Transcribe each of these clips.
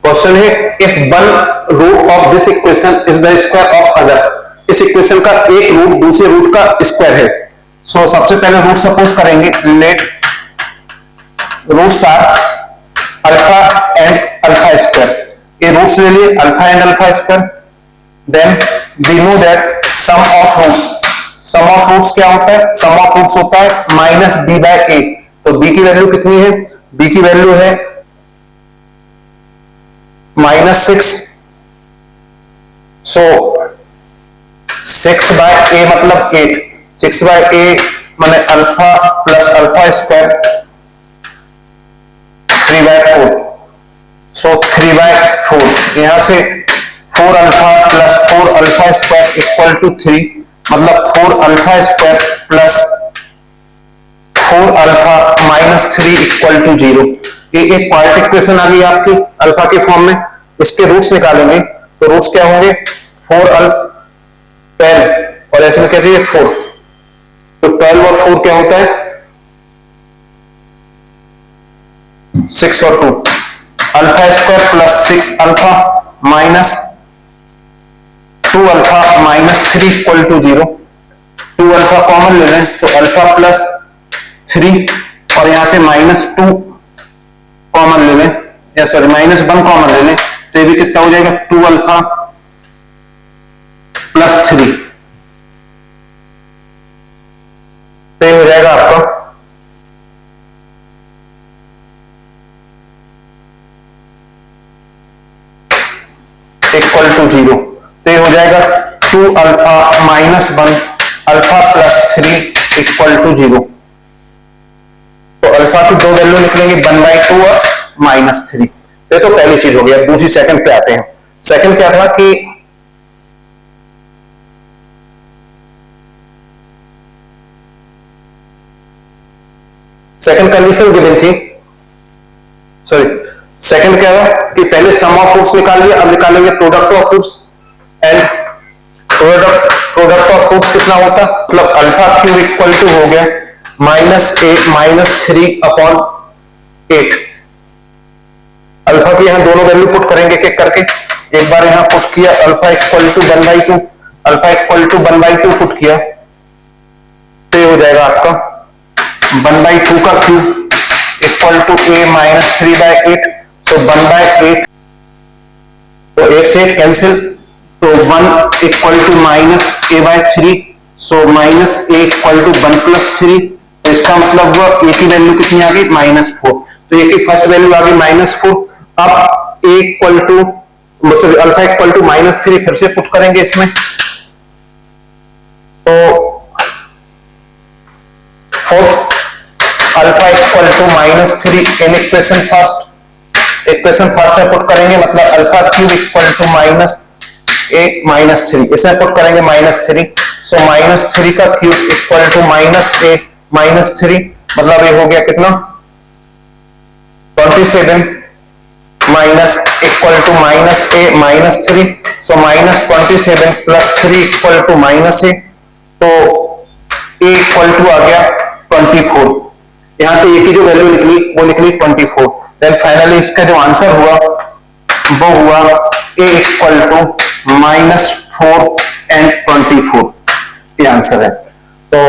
Question है if one root of this equation is the square of other, इस equation का एक root दूसरे रूट का स्क्वायर है। सो सबसे पहले रूट सपोज करेंगे, let roots are alpha and alpha square, ये रूट्स ले लिए alpha and alpha square. Then we know that sum of roots, sum of roots क्या होता है, सम ऑफ रूट्स होता है माइनस बी बाय ए। तो बी की वैल्यू कितनी है, बी की वैल्यू है -6, सो 6 बाय ए मतलब 8, 6 बाय ए माने alpha plus alpha square 3/4, so 3/4, यहां से 4 alpha plus 4 alpha square equal to 3, मतलब 4 alpha square plus 4 alpha minus 3 equal to 0। ये एक क्वाड्रेटिक इक्वेशन आ गई आपकी अल्फा के फॉर्म में। इसके रूट्स निकालेंगे तो रूट्स क्या होंगे, 4 12 और ऐसे में कैसे ये 4, तो 12 और 4 क्या होता है 6 और 2, alpha square plus 6 alpha minus 2 alpha minus 3 equal to 0। 2 alpha common ले लें, सो अल्फा प्लस 3 और यहां से -2 कॉमन ले लें, या सॉरी -1 कॉमन ले लें, तो ये भी कितना हो जाएगा 2 अल्फा प्लस 3, तो ये हो जाएगा आपका इक्वल टू 0। तो ये हो जाएगा 2 alpha -1 alpha plus 3 equal to 0। तो अल्फा की दो वैल्यू निकलेंगे 1/2 और -3। ये तो पहली चीज हो गई। अब दूसरी सेकंड पे आते हैं। सेकंड क्या था कि सेकंड कंडीशन गिवन थी, सॉरी सेकंड क्या था कि पहले सम ऑफ रूट्स निकाल लिया, अब निकालेंगे product of roots. And product of roots कितना होता, मतलब अल्फा क्यूब इक्वल टू हो गया -3/8। अल्फा की यहां दोनों वैल्यू पुट करेंगे एक करके। एक बार यहां पुट किया alpha equal to 1/2, alpha equal to 1/2 put किया, तो ये हो जाएगा आपका 1/2 का cube equal to a -3/8, so 1/8, तो 8 से 8 कैंसिल, तो 1 equal to -a/3, so -a equal to 1 + 3। तो इसका मतलब a की वैल्यू कितनी आ गई -4, तो a की फर्स्ट वैल्यू आ गई -4। अब a इक्वल टू मतलब अल्फा इक्वल टू -3 फिर से पुट करेंगे इसमें, तो alpha equal to -3 in equation first में पुट करेंगे, मतलब अल्फा क्यूब इक्वल टू -3, इसमें पुट करेंगे -3, सो -3 का क्यूब इक्वल टू -3, मतलब ये हो गया कितना 27 minus equal to -a -3, so -27 + 3 equal to -a, तो a इक्वल टू आ गया 24। यहां से a की जो वैल्यू निकली वो निकली 24। देन फाइनली इसका जो आंसर हुआ वो हुआ a इक्वल टू -4 एंड 24, ये आंसर है। तो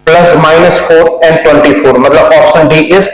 +-4 एंड 24 मतलब ऑप्शन डी इज